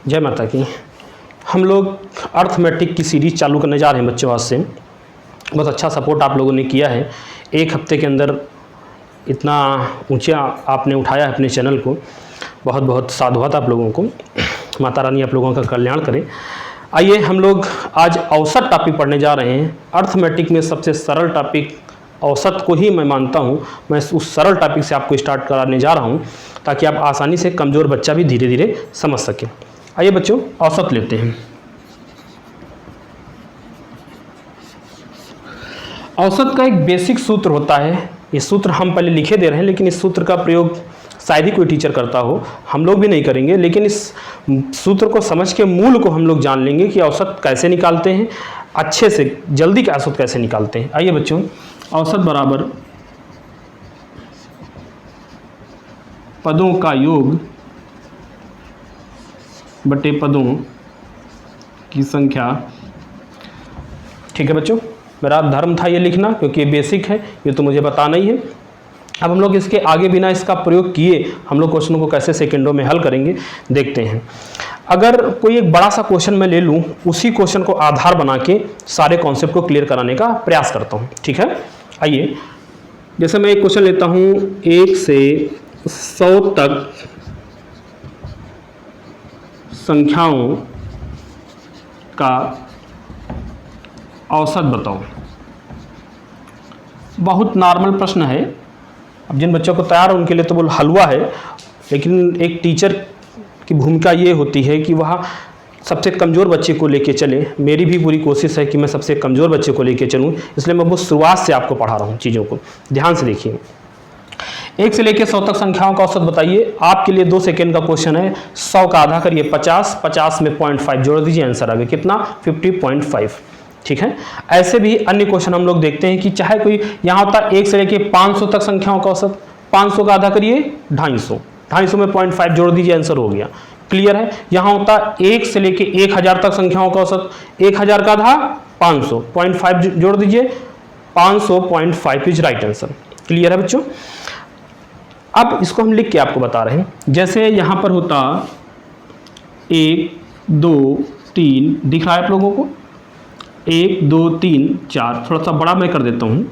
जय माता की। हम लोग अर्थमेटिक की सीरीज चालू करने जा रहे हैं बच्चों। आज से बहुत अच्छा सपोर्ट आप लोगों ने किया है। एक हफ्ते के अंदर इतना ऊंचा आपने उठाया है अपने चैनल को, बहुत बहुत साधुवाद आप लोगों को। माता रानी आप लोगों का कल्याण करे। आइए हम लोग आज औसत टॉपिक पढ़ने जा रहे हैं। अर्थमेटिक में सबसे सरल टॉपिक औसत को ही मैं मानता हूँ। मैं उस सरल टॉपिक से आपको स्टार्ट कराने जा रहा हूँ ताकि आप आसानी से कमज़ोर बच्चा भी धीरे धीरे समझ सकें। आइए बच्चों औसत लेते हैं। औसत का एक बेसिक सूत्र होता है। ये सूत्र हम पहले लिखे दे रहे हैं, लेकिन इस सूत्र का प्रयोग शायद ही कोई टीचर करता हो, हम लोग भी नहीं करेंगे। लेकिन इस सूत्र को समझ के मूल को हम लोग जान लेंगे कि औसत कैसे निकालते हैं, अच्छे से जल्दी का औसत कैसे निकालते हैं। आइए बच्चों, औसत बराबर पदों का योग बटे पदों की संख्या। ठीक है बच्चों, मेरा धर्म था ये लिखना, क्योंकि ये बेसिक है, ये तो मुझे बताना ही है। अब हम लोग इसके आगे बिना इसका प्रयोग किए हम लोग क्वेश्चनों को कैसे सेकंडों में हल करेंगे देखते हैं। अगर कोई एक बड़ा सा क्वेश्चन मैं ले लूँ, उसी क्वेश्चन को आधार बना के सारे कॉन्सेप्ट को क्लियर कराने का प्रयास करता हूँ। ठीक है, आइए जैसे मैं एक क्वेश्चन लेता हूँ, 1 से 100 तक संख्याओं का औसत बताओ। बहुत नॉर्मल प्रश्न है। अब जिन बच्चों को तैयार है उनके लिए तो वो हलवा है, लेकिन एक टीचर की भूमिका ये होती है कि वह सबसे कमज़ोर बच्चे को लेके चले। मेरी भी पूरी कोशिश है कि मैं सबसे कमज़ोर बच्चे को लेके चलूँ, इसलिए मैं वो शुरुआत से आपको पढ़ा रहा हूँ चीज़ों को। ध्यान से देखिए, 1 से लेकर 100 तक संख्याओं का औसत बताइए। आपके लिए 2 सेकेंड का क्वेश्चन है। 100 का आधा करिए 50, 50 में 0.5 जोड़ दीजिए, आंसर आ गया कितना, 50.5। ठीक है, ऐसे भी अन्य क्वेश्चन हम लोग देखते हैं कि चाहे कोई यहाँ होता है 1 से लेकर 500 तक संख्याओं का औसत, 500 का आधा करिए 250, 250 में 0.5 जोड़ दीजिए, आंसर हो गया। क्लियर है। यहाँ होता है 1 से लेकर 1000 तक संख्याओं का औसत, 1000 का आधा 500, 0.5 जोड़ दीजिए, 500.5 इज राइट आंसर। क्लियर है बच्चों। अब इसको हम लिख के आपको बता रहे हैं। जैसे यहाँ पर होता 1 2 3, दिख रहा है आप लोगों को, 1 2 3 4, थोड़ा सा बड़ा मैं कर देता हूँ,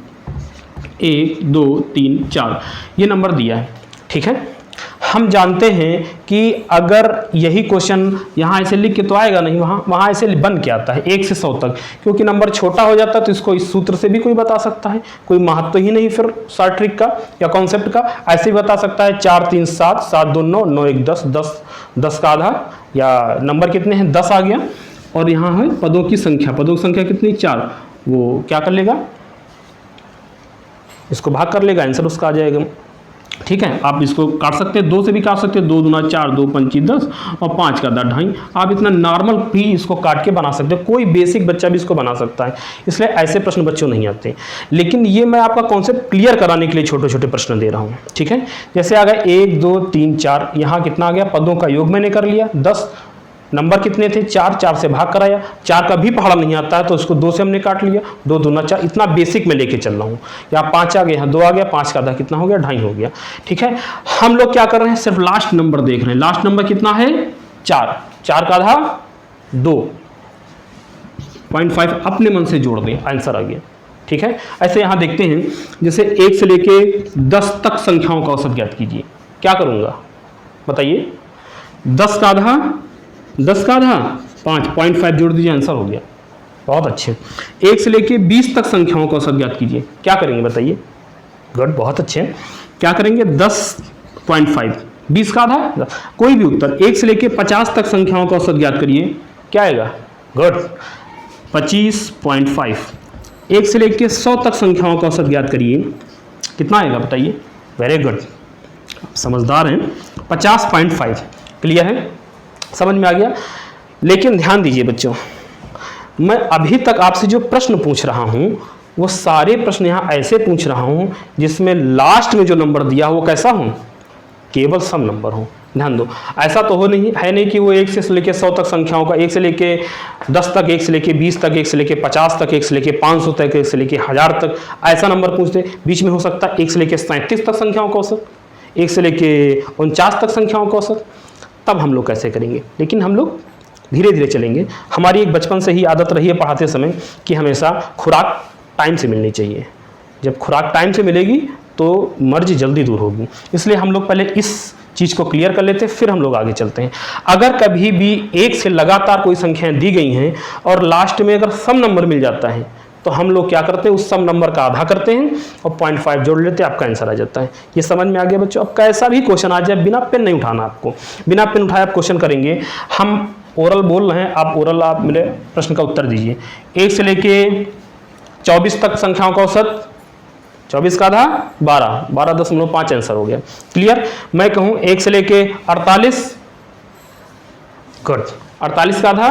1 2 3 4 ये नंबर दिया है। ठीक है, हम जानते हैं कि अगर यही क्वेश्चन यहाँ ऐसे लिख के तो आएगा नहीं, वहाँ ऐसे बन के आता है 1 से 100 तक, क्योंकि नंबर छोटा हो जाता है तो इसको इस सूत्र से भी कोई बता सकता है। कोई महत्व ही नहीं फिर शॉर्ट ट्रिक का या कॉन्सेप्ट का, ऐसे ही बता सकता है 4 3 7, 7 2 9, 9 1 10, 10 का आधा, या नंबर कितने हैं 10 आ गया। और यहाँ है पदों की संख्या, पदों की संख्या कितनी 4, वो क्या कर लेगा, इसको भाग कर लेगा, आंसर उसका आ जाएगा। ठीक है, आप इसको काट सकते हैं, 2 से भी काट सकते हैं, 2 दूना 4, 2 पंची 10 और 5 का 2.5। आप इतना नॉर्मल भी इसको काट के बना सकते हैं, कोई बेसिक बच्चा भी इसको बना सकता है, इसलिए ऐसे प्रश्न बच्चों नहीं आते। लेकिन ये मैं आपका कॉन्सेप्ट क्लियर कराने के लिए छोटे छोटे प्रश्न दे रहा हूँ। ठीक है, जैसे आ गया 1 2 3 4, यहाँ कितना आ गया, पदों का योग मैंने कर लिया 10, नंबर कितने थे 4, 4 से भाग कराया, 4 का भी पहाड़ा नहीं आता है तो उसको 2 से हमने काट लिया, 2 दूना 4, इतना बेसिक में लेके चल रहा हूँ। यहाँ 5 आ गया, यहाँ 2 आ गया, 5 का आधा कितना हो गया, 2.5 हो गया। ठीक है, हम लोग क्या कर रहे हैं, सिर्फ लास्ट नंबर देख रहे हैं। लास्ट नंबर कितना है 4, 4 का आधा 2.5 अपने मन से जोड़ दें, आंसर आ गया। ठीक है, ऐसे यहाँ देखते हैं, जैसे 1 से लेके 10 तक संख्याओं का औसत ज्ञात कीजिए। क्या करूँगा बताइए, 10 का आधा 5, 0.5 जोड़ दीजिए, आंसर हो गया। बहुत अच्छे। 1 से लेके 20 तक संख्याओं का औसत ज्ञात कीजिए। क्या करेंगे बताइए, गुड, बहुत अच्छे। क्या करेंगे 10.5, 20 का आधा, कोई भी उत्तर। 1 से लेके 50 तक संख्याओं का औसत ज्ञात करिए, क्या आएगा, गुड, 25.5। 1 से लेके 100 तक संख्याओं का औसत ज्ञात करिए, कितना आएगा बताइए, वेरी गुड, समझदार हैं, 50.5। क्लियर है, समझ में आ गया। लेकिन ध्यान दीजिए बच्चों, मैं अभी तक आपसे जो प्रश्न पूछ रहा हूं वो सारे प्रश्न यहाँ ऐसे पूछ रहा हूं जिसमें लास्ट में जो नंबर दिया हो वो कैसा हो, केवल सम नंबर हो। ध्यान दो, ऐसा तो नहीं कि वो 1 से लेके 100 तक संख्याओं का, 1 से लेके 10 तक, 1 से लेके 20 तक, 1 से लेके 50 तक, 1 से लेके 500 तक, 1 से लेके 1000 तक, ऐसा नंबर पूछते। बीच में हो सकता है 1 से लेके 37 तक संख्याओं का औसत, 1 से लेके 49 तक संख्याओं का औसत, तब हम लोग कैसे करेंगे। लेकिन हम लोग धीरे धीरे चलेंगे। हमारी एक बचपन से ही आदत रही है पढ़ाते समय कि हमेशा खुराक टाइम से मिलनी चाहिए। जब खुराक टाइम से मिलेगी तो मर्ज जल्दी दूर होगी। इसलिए हम लोग पहले इस चीज़ को क्लियर कर लेते हैं, फिर हम लोग आगे चलते हैं। अगर कभी भी एक से लगातार कोई संख्याएं दी गई हैं और लास्ट में अगर सम नंबर मिल जाता है तो हम लोग क्या करते हैं, उस सम नंबर का आधा करते हैं और 0.5 जोड़ लेते हैं, आपका आंसर आ जाता है। ये समझ में आ गया बच्चों। अब कैसा भी क्वेश्चन आ जाए, बिना पेन नहीं उठाना आपको, बिना पेन उठाए आप क्वेश्चन करेंगे। हम ओरल बोल रहे हैं, आप मेरे प्रश्न का उत्तर दीजिए। 1 से लेके 24 तक संख्याओं का औसत 24 का आधा 12.5 आंसर हो गया। क्लियर। मैं कहूँ 1 से लेके 48, गुड, 48 का आधा।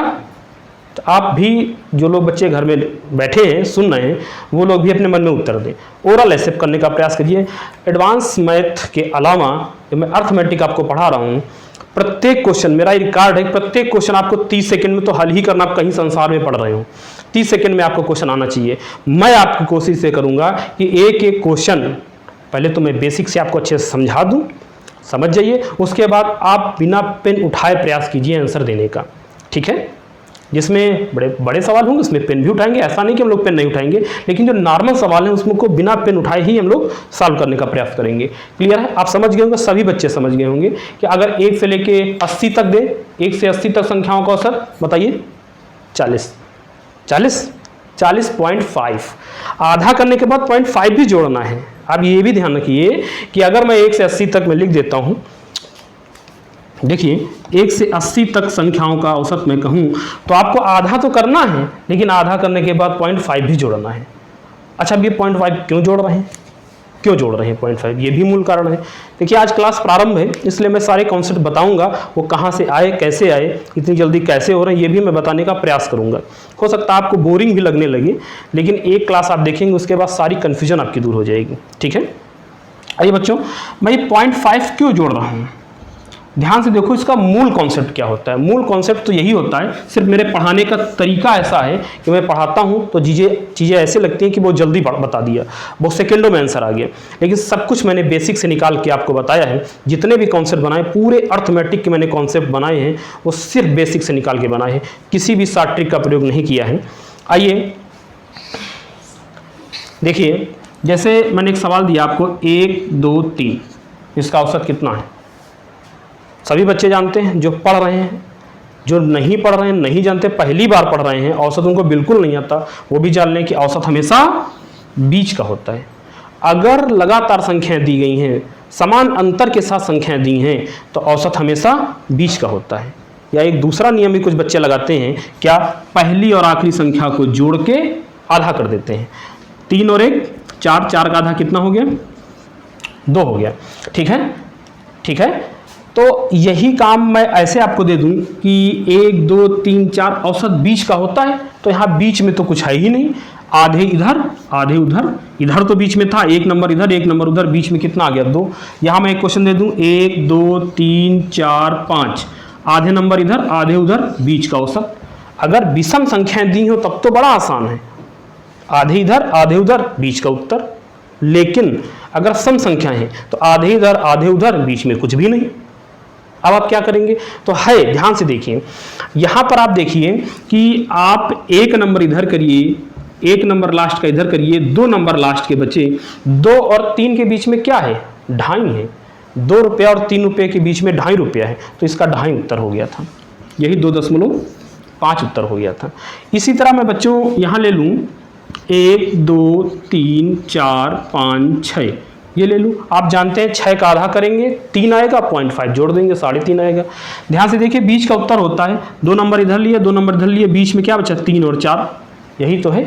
तो आप भी, जो लोग बच्चे घर में बैठे हैं सुन रहे हैं, वो लोग भी अपने मन में उत्तर दें। ओरल एक्सेप्ट करने का प्रयास करिए। एडवांस मैथ के अलावा जो मैं अर्थमेटिक आपको पढ़ा रहा हूँ, प्रत्येक क्वेश्चन, मेरा रिकॉर्ड है, प्रत्येक क्वेश्चन आपको 30 सेकंड में तो हल ही करना। आप कहीं संसार में पढ़ रहे हो, 30 सेकंड में आपको क्वेश्चन आना चाहिए। मैं आपकी कोशिश से करूंगा कि एक एक क्वेश्चन पहले तो मैं बेसिक से आपको अच्छे से समझा दूं, समझ जाइए। उसके बाद आप बिना पेन उठाए प्रयास कीजिए आंसर देने का, ठीक है। जिसमें बड़े बड़े सवाल होंगे उसमें पेन भी उठाएंगे, ऐसा नहीं कि हम लोग पेन नहीं उठाएंगे, लेकिन जो नॉर्मल सवाल हैं उसमें को बिना पेन उठाए ही हम लोग सॉल्व करने का प्रयास करेंगे। क्लियर है। आप समझ गए होंगे, सभी बच्चे समझ गए होंगे कि अगर 1 से लेके 80 तक दे, 1 से 80 तक संख्याओं का औसत बताइए 40.5। आधा करने के बाद 0.5 भी जोड़ना है। आप ये भी ध्यान रखिए कि अगर मैं 1 से 80 तक मैं लिख देता हूँ, देखिए 1 से 80 तक संख्याओं का औसत मैं कहूँ तो आपको आधा तो करना है, लेकिन आधा करने के बाद 0.5 भी जोड़ना है। अच्छा, अब ये 0.5 क्यों जोड़ रहे हैं, 0.5, ये भी मूल कारण है। देखिए आज क्लास प्रारंभ है, इसलिए मैं सारे कॉन्सेप्ट बताऊंगा, वो कहाँ से आए, कैसे आए, इतनी जल्दी कैसे हो रहे हैं, ये भी मैं बताने का प्रयास करूंगा। हो सकता है आपको बोरिंग भी लगने लगे, लेकिन एक क्लास आप देखेंगे उसके बाद सारी कन्फ्यूजन आपकी दूर हो जाएगी, ठीक है। आइए बच्चों, मैं ये 0.5 क्यों जोड़ रहा हूँ, ध्यान से देखो। इसका मूल कॉन्सेप्ट क्या होता है। मूल कॉन्सेप्ट तो यही होता है, सिर्फ मेरे पढ़ाने का तरीका ऐसा है कि मैं पढ़ाता हूँ तो चीज़ें ऐसे लगती हैं कि बहुत जल्दी बता दिया, बहुत सेकंडों में आंसर आ गया, लेकिन सब कुछ मैंने बेसिक से निकाल के आपको बताया है। जितने भी कॉन्सेप्ट बनाए, पूरे अर्थमेटिक के मैंने कॉन्सेप्ट बनाए हैं, वो सिर्फ बेसिक से निकाल के बनाए हैं, किसी भी शॉर्ट ट्रिक का प्रयोग नहीं किया है। आइए देखिए, जैसे मैंने एक सवाल दिया आपको 1, 2, 3, इसका औसत कितना है। सभी बच्चे जानते हैं, जो पढ़ रहे हैं, जो नहीं पढ़ रहे हैं, नहीं जानते, पहली बार पढ़ रहे हैं, औसत उनको बिल्कुल नहीं आता, वो भी जान लें कि औसत हमेशा बीच का होता है। अगर लगातार संख्याएं दी गई हैं, समान अंतर के साथ संख्याएं दी हैं, तो औसत हमेशा बीच का होता है। या एक दूसरा नियम भी कुछ बच्चे लगाते हैं, क्या, पहली और आखिरी संख्या को जोड़ के आधा कर देते हैं। 3 और 1 4, 4 का आधा कितना हो गया, 2 हो गया, ठीक है, ठीक है। तो यही काम मैं ऐसे आपको दे दूं कि 1, 2, 3, 4 औसत बीच का होता है, तो यहाँ बीच में तो कुछ है ही नहीं, आधे इधर आधे उधर, इधर तो बीच में था 1 नंबर इधर 1 नंबर उधर, बीच में कितना आ गया 2। यहाँ मैं एक क्वेश्चन दे दूं 1, 2, 3, 4, 5, आधे नंबर इधर आधे उधर, बीच का औसत। अगर विषम संख्याएं दी हो तब तो बड़ा आसान है, आधे इधर आधे उधर, बीच का उत्तर। लेकिन अगर सम संख्याएं हैं तो आधे इधर आधे उधर, बीच में कुछ भी नहीं। अब आप क्या करेंगे, तो है, ध्यान से देखिए, यहां पर आप देखिए कि आप 1 नंबर इधर करिए, 1 नंबर लास्ट का इधर करिए, 2 नंबर लास्ट के बचे, 2 और 3 के बीच में क्या है, 2.5 है। 2 रुपया और 3 रुपये के बीच में 2.5 रुपया है, तो इसका 2.5 उत्तर हो गया था, यही 2.5 उत्तर हो गया था। इसी तरह मैं बच्चों यहाँ ले लूँ 1, 2, 3, 4, 5, 6, ये ले लूँ। आप जानते हैं 6 का आधा करेंगे 3 आएगा, 0.5 जोड़ देंगे 3.5 आएगा। ध्यान से देखिए, बीच का उत्तर होता है 2 नंबर इधर लिए 2 नंबर इधर लिए, बीच में क्या बचा, 3 और 4, यही तो है।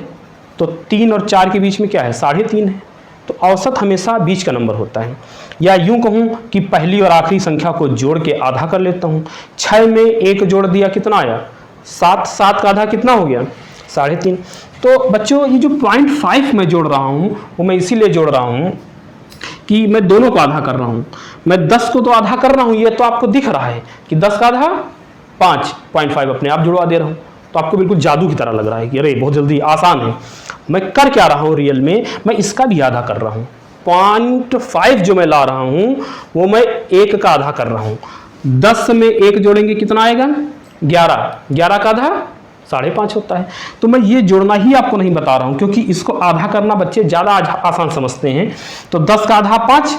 तो 3 और 4 के बीच में क्या है, 3.5 है। तो औसत हमेशा बीच का नंबर होता है। या यूं कहूँ कि पहली और आखिरी संख्या को जोड़ के आधा कर लेता हूँ। 6 में 1 जोड़ दिया, कितना आया, 7, 7 का आधा कितना हो गया, 3.5। तो बच्चों ये जो 0.5 मैं जोड़ रहा हूँ, वो मैं इसीलिए जोड़ रहा हूँ कि मैं दोनों को आधा कर रहा हूँ। मैं 10 को तो आधा कर रहा हूँ, ये तो आपको दिख रहा है कि 10 का आधा 5.5 अपने आप जुड़वा दे रहा हूँ, तो आपको बिल्कुल जादू की तरह लग रहा है कि अरे बहुत जल्दी, आसान है। मैं कर क्या रहा हूँ रियल में, मैं इसका भी आधा कर रहा हूँ। 0.5 जो मैं ला रहा हूँ वो मैं 1 का आधा कर रहा हूँ। 10 में 1 जोड़ेंगे कितना आएगा 11, 11 का आधा 5.5 होता है। तो मैं ये जोड़ना ही आपको नहीं बता रहा हूँ क्योंकि इसको आधा करना बच्चे ज़्यादा आसान समझते हैं। तो 10 का आधा 5,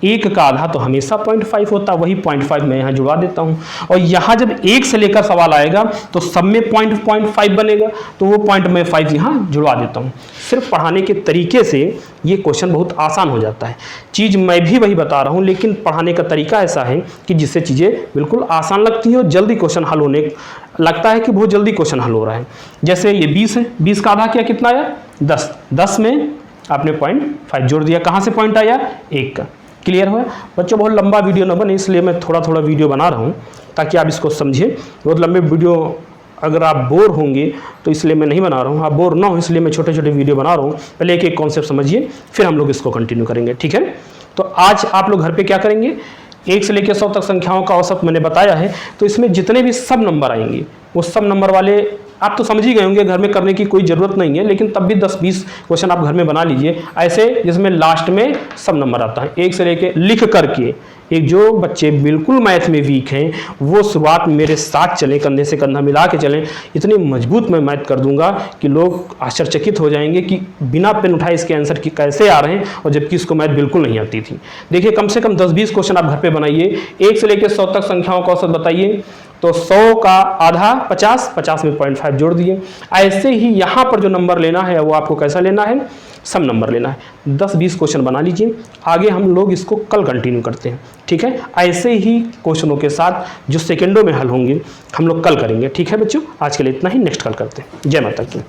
1 का आधा तो हमेशा 0.5 होता है, वही 0.5 मैं यहाँ जुड़वा देता हूँ। और यहाँ जब 1 से लेकर सवाल आएगा तो सब में 0.5 बनेगा, तो वो पॉइंट मैं 5 यहाँ जुड़वा देता हूँ। सिर्फ पढ़ाने के तरीके से ये क्वेश्चन बहुत आसान हो जाता है। चीज़ मैं भी वही बता रहा हूँ, लेकिन पढ़ाने का तरीका ऐसा है कि जिससे चीज़ें बिल्कुल आसान लगती हैं और जल्दी क्वेश्चन हल होने लगता है कि बहुत जल्दी क्वेश्चन हल हो रहा है। जैसे ये 20 है, 20 का आधा क्या कितना आया 10, 10 में आपने 0.5 जोड़ दिया, कहाँ से पॉइंट आया 1 का। क्लियर हुआ बच्चों? बहुत लंबा वीडियो ना बने इसलिए मैं थोड़ा थोड़ा वीडियो बना रहा हूँ ताकि आप इसको समझिए। बहुत लंबे वीडियो अगर आप बोर होंगे तो इसलिए मैं नहीं बना रहा हूँ, आप बोर ना हो इसलिए मैं छोटे छोटे वीडियो बना रहा हूँ। पहले एक एक कॉन्सेप्ट समझिए फिर हम लोग इसको कंटिन्यू करेंगे, ठीक है? तो आज आप लोग घर पे क्या करेंगे, 1 से लेकर 100 तक संख्याओं का औसत मैंने बताया है। तो इसमें जितने भी सब नंबर आएंगे वो सब नंबर वाले आप तो समझ ही गए होंगे, घर में करने की कोई ज़रूरत नहीं है, लेकिन तब भी 10-20 क्वेश्चन आप घर में बना लीजिए ऐसे जिसमें लास्ट में सब नंबर आता है। 1 से लेके लिख करके एक जो बच्चे बिल्कुल मैथ में वीक हैं वो शुरुआत में मेरे साथ चलें, कंधे से कंधा मिला के चलें। इतनी मजबूत मैं मैथ कर दूंगा कि लोग आश्चर्यचकित हो जाएंगे कि बिना पेन उठाए इसके आंसर की कैसे आ रहे हैं, और जबकि इसको मैथ बिल्कुल नहीं आती थी। देखिए कम से कम 10-20 क्वेश्चन आप घर पे बनाइए। 1 से लेकर 100 तक संख्याओं का औसत बताइए, तो 100 का आधा 50, 50 में 0.5 जोड़ दिए। ऐसे ही यहाँ पर जो नंबर लेना है वो आपको कैसा लेना है, सब नंबर लेना है। 10-20 क्वेश्चन बना लीजिए, आगे हम लोग इसको कल कंटिन्यू करते हैं, ठीक है? ऐसे ही क्वेश्चनों के साथ जो सेकंडों में हल होंगे हम लोग कल करेंगे, ठीक है बच्चों? आज के लिए इतना ही, नेक्स्ट कल करते हैं। जय माता की।